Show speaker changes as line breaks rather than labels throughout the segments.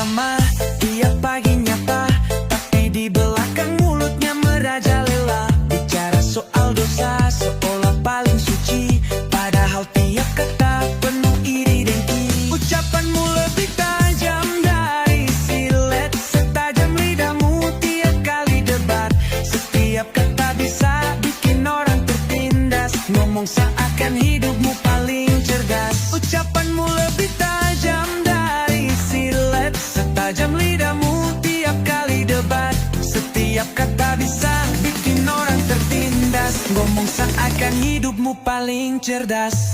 ramah, tiap pagi nyapa, tapi di belakang mulutnya merajalela. Bicara soal dosa seolah paling suci, padahal tiap kata penuh iri dan iri. Ucapanmu lebih tajam dari silet, setajam lidahmu tiap kali debat. Setiap kata bisa bikin orang tertindas, ngomong seakan hidupmu paling cerdas. Ucapanmu lebih tajam dari silet, setajam lidahmu tiap kali debat. Setiap kata bisa bikin orang tertindas, ngomong seakan hidupmu paling cerdas.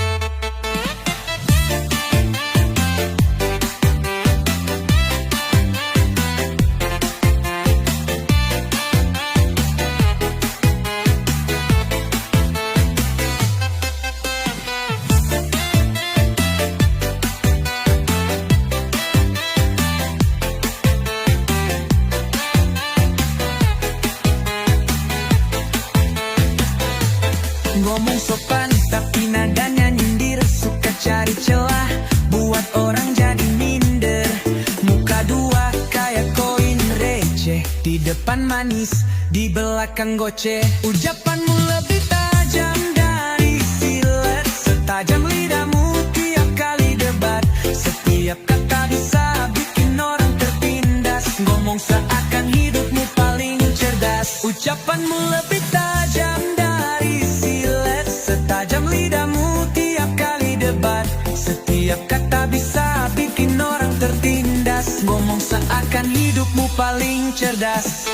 Ngomong sopan tapi nadanya nyindir, suka cari celah buat orang jadi minder. Muka dua kayak koin receh, di depan manis, di belakang goceh. Ucapanmu lebih tajam dari silet, setajam lidahmu tiap kali debat. Setiap kata bisa bikin orang tertindas, ngomong seakan hidupmu paling cerdas. Ucapanmu lebih tajam dari silet, setajam lidahmu tiap kali debat. Setiap kata bisa bikin orang tertindas, ngomong seakan hidupmu paling cerdas.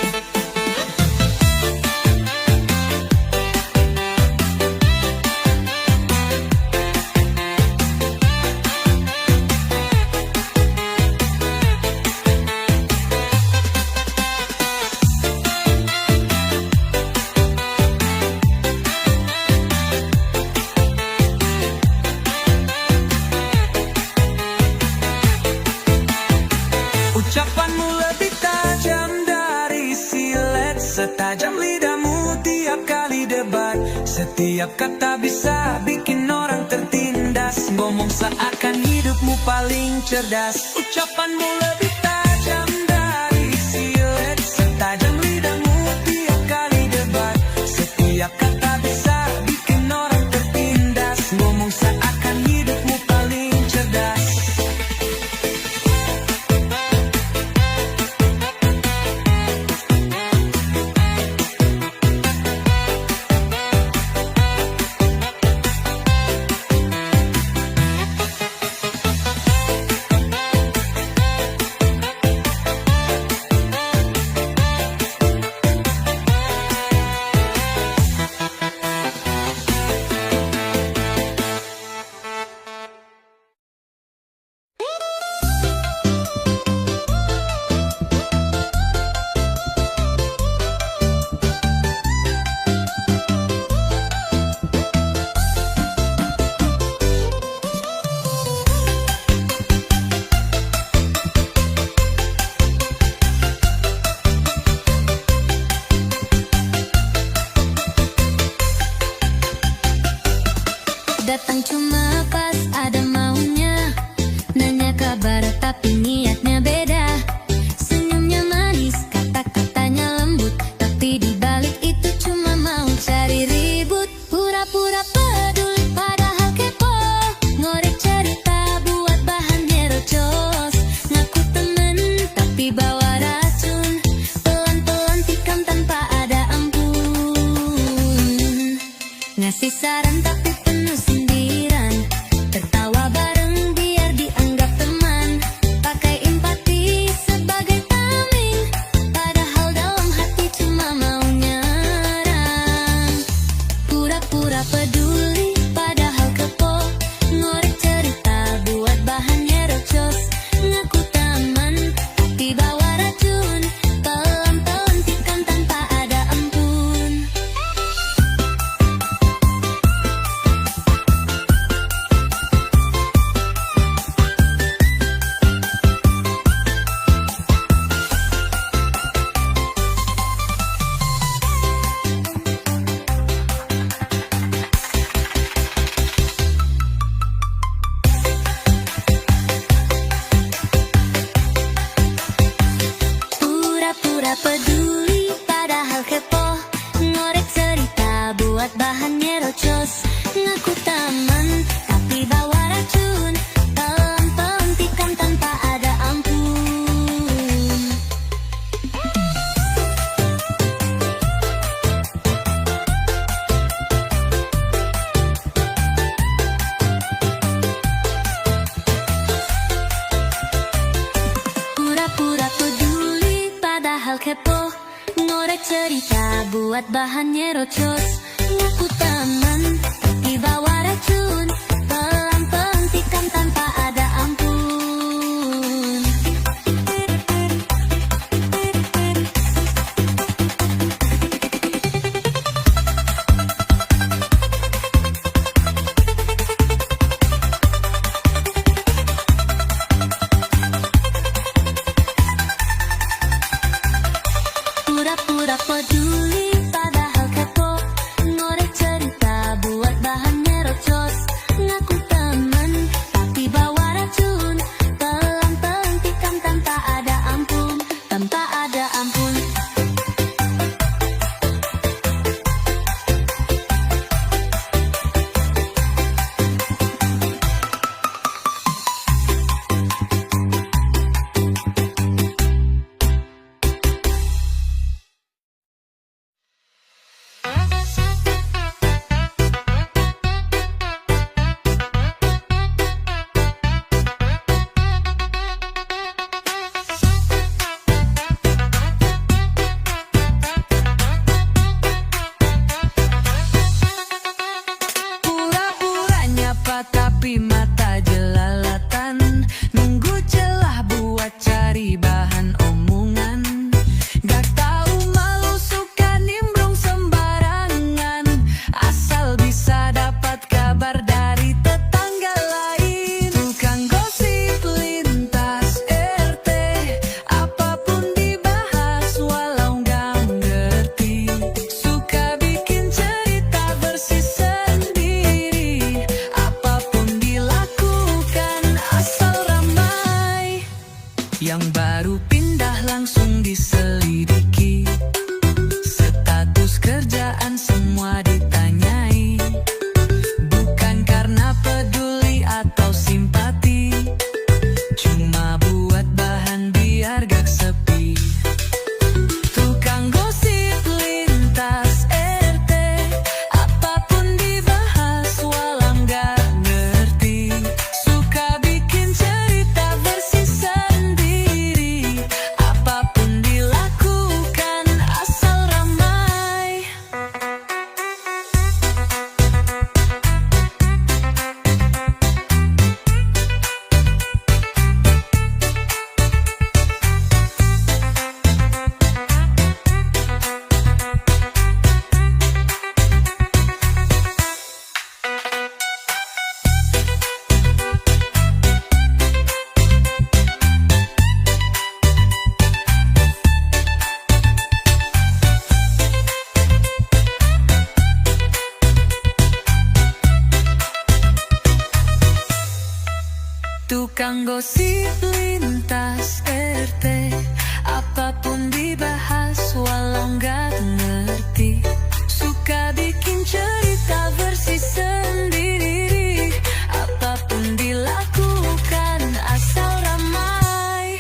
Ucapanmu lebih tajam dari silet, setajam lidahmu tiap kali debat. Setiap kata bisa bikin orang tertindas, ngomong seakan hidupmu paling cerdas. Ucapanmu lebih tajam dari silet, setajam lidahmu tiap kali debat. Setiap kata bisa bikin orang tertindas, ngomong seakan hidupmu paling cerdas.
Datang cuma pas ada maunya, nanya kabar tapi niatnya beda. Senyumnya manis, kata-katanya lembut, tapi di balik itu cuma mau cari ribut. Pura-pura peduli padahal kepo, ngorek cerita buat bahan nyerocos. Ngaku temen tapi bawa racun, pelan-pelan tikam tanpa ada ampun. Ngasih saran tapi penuh sindiran, peduli padahal kepo, ngorek cerita buat bahan nyerocos. Ngaku teman tapi bawa racun, pelan pelantikan tanpa ada ampun. Pura-pura peduli padahal kepo, ngorek cerita buat bahan nyerocos. Ngaku teman tapi bawa racun, pelan pelantikan tanpa ada ampun. Pura-pura peduli padahal kepo, ngorek cerita buat bahan nyerocos. Ngaku teman tapi bawa racun, pelan pelantikan tanpa ada ampun, tanpa ada ampun.
Pura-pura nyapa tapi mata jelalatan, nunggu celah buat cari bahan omongan. Gak tahu malu suka nimbrung sembarangan, asal bisa dapat kabar dari tetangga lain. Tukang gosip lintas RT, apapun dibahas walau gak ngerti. Suka bikin cerita bersih sendiri, apapun dilakukan asal ramai. Yang baru pindah langsung diselidiki, status kerjaan semua ditanyai. Bukan karena peduli atau simpati, cuma buat bahan biar gak sepi. Tukang gosip lintas RT, apapun dibahas walau gak ngerti. Suka bikin cerita bersih sendiri, apapun dilakukan asal ramai. Tukang gosip lintas RT, apapun dibahas walau gak ngerti. Suka bikin cerita bersih sendiri, apapun dilakukan asal ramai.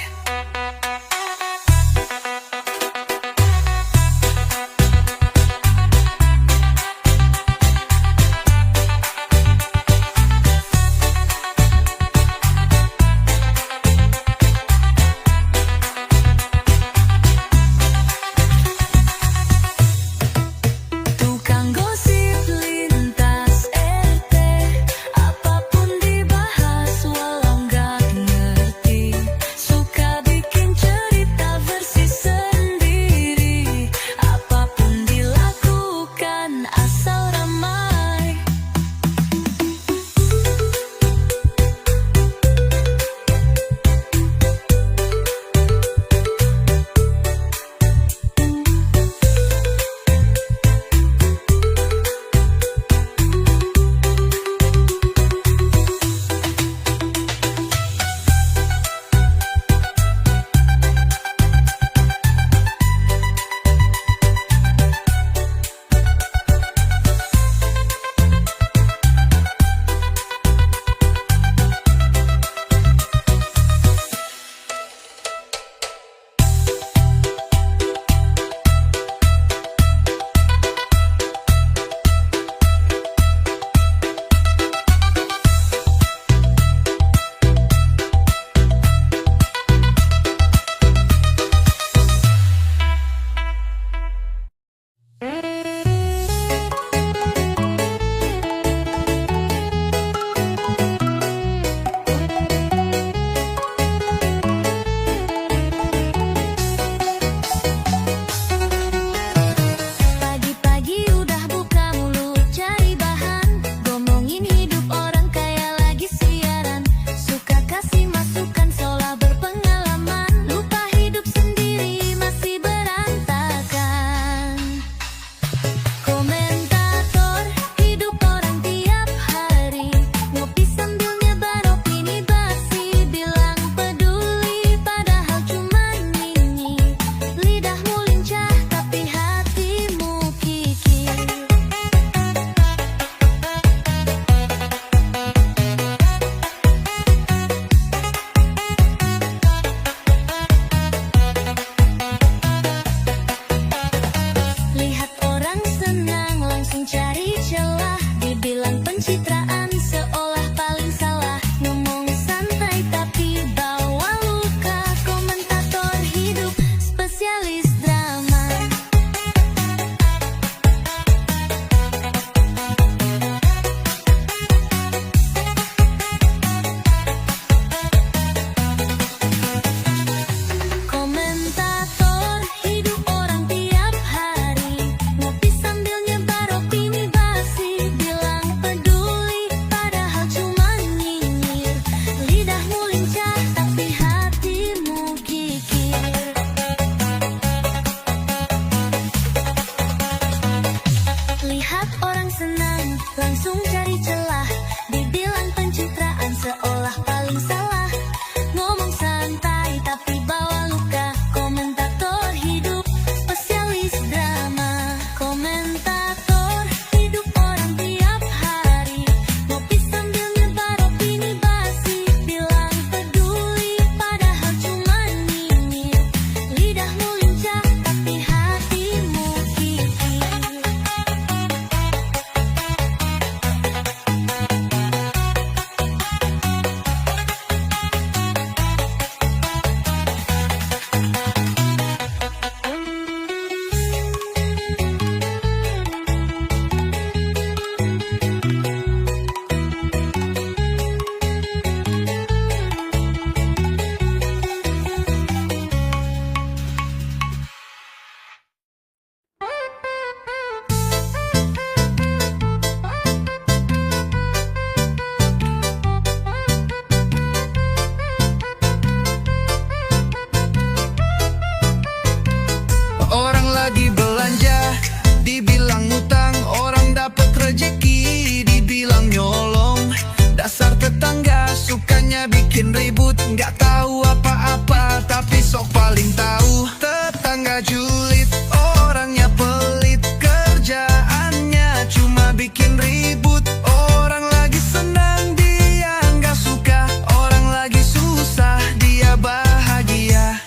nggak tahu apa-apa tapi sok paling tahu. Tetangga julid, orangnya pelit, kerjaannya cuma bikin ribut. Orang lagi senang dia nggak suka, orang lagi susah dia bahagia.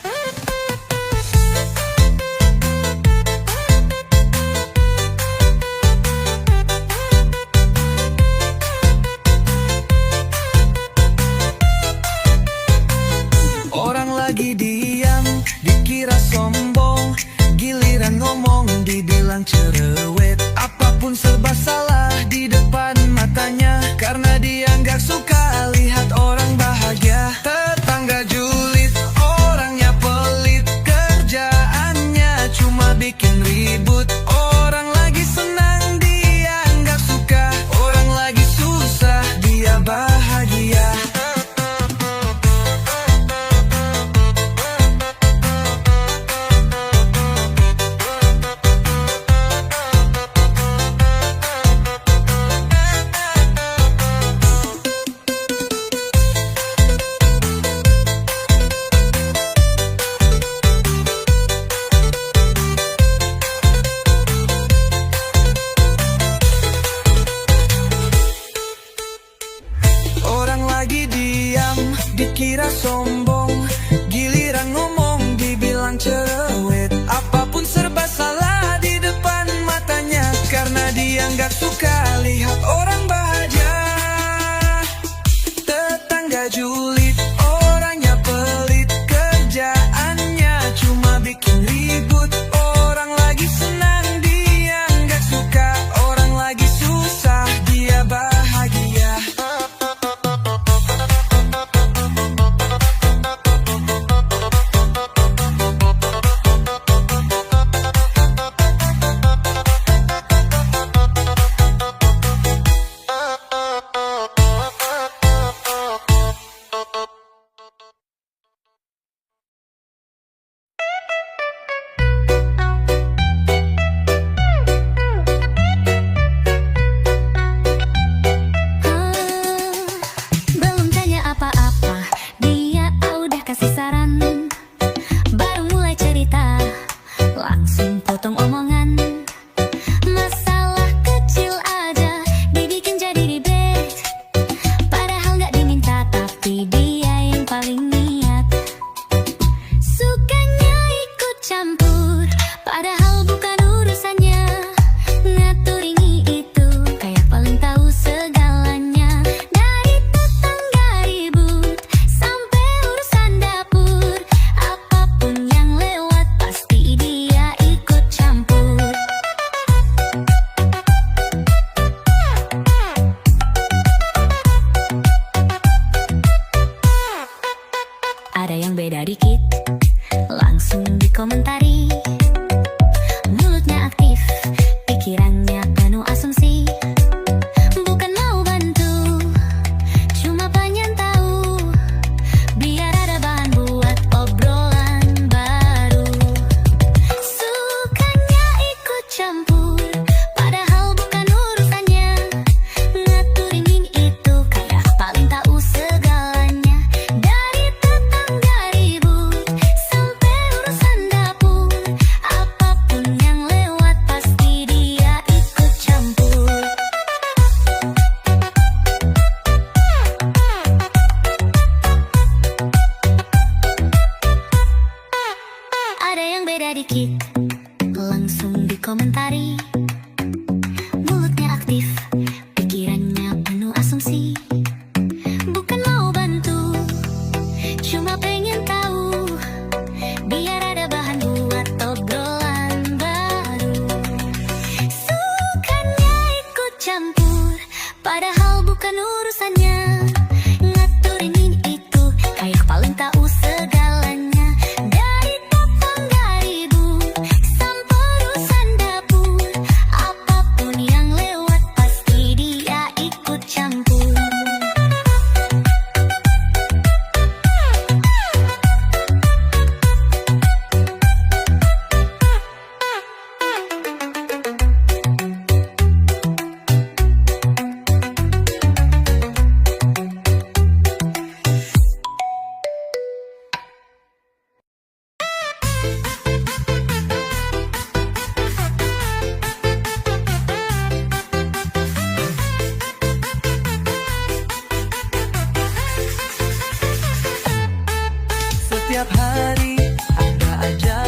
Orang lagi diam, dikira sombong, giliran ngomong dibilang cerewet. Apapun serba salah di depan matanya, karena dia nggak suka lihat orang bahagia. Tetangga julid, orangnya pelit, kerjaannya cuma bikin ribut. Orang lagi senang dia nggak suka, orang lagi susah dia bahagia. Orang lagi diam, dikira sombong, giliran ngomong dibilang cerewet. Apapun serba salah di depan matanya, karena dia nggak suka lihat orang bahagia. Tetangga julid, orangnya pelit, kerjaannya cuma bikin ribut. Orang lagi senang dia nggak suka, orang lagi susah dia bahagia.
Belum tanya apa-apa, dia udah kasih saran. Baru mulai cerita, langsung potong omongan. Masalah kecil aja dibikin jadi ribet, padahal nggak diminta tapi dia yang paling niat. Sukanya ikut campur, padahal bukan urusannya. Ngatur ini itu, kayak paling tahu segalanya. Dari tetangga ribut, sampai urusan dapur. Apapun yang lewat, pasti dia ikut campur. Ada yang beda dikit, langsung dikomentari. Mulutnya aktif, pikirannya penuh asumsi. Bukan mau bantu, cuma pengen tahu, biar ada bahan buat obrolan baru. Sukanya ikut campur, padahal bukan urusannya. Ngaturin ini itu, kayak paling tahu segalanya. Dari tetangga ribut, sampai urusan dapur. Apapun yang lewat, pasti dia ikut campur. Ada yang beda dikit, langsung dikomentari. Mulutnya aktif, pikirannya penuh asumsi. Bukan mau bantu, cuma pengen tahu, biar ada bahan buat obrolan baru. Sukanya ikut campur, padahal bukan urusannya. Ngaturin ini itu, kayak paling tahu segalanya. Dari tetangga ribut, sampai urusan dapur.
aja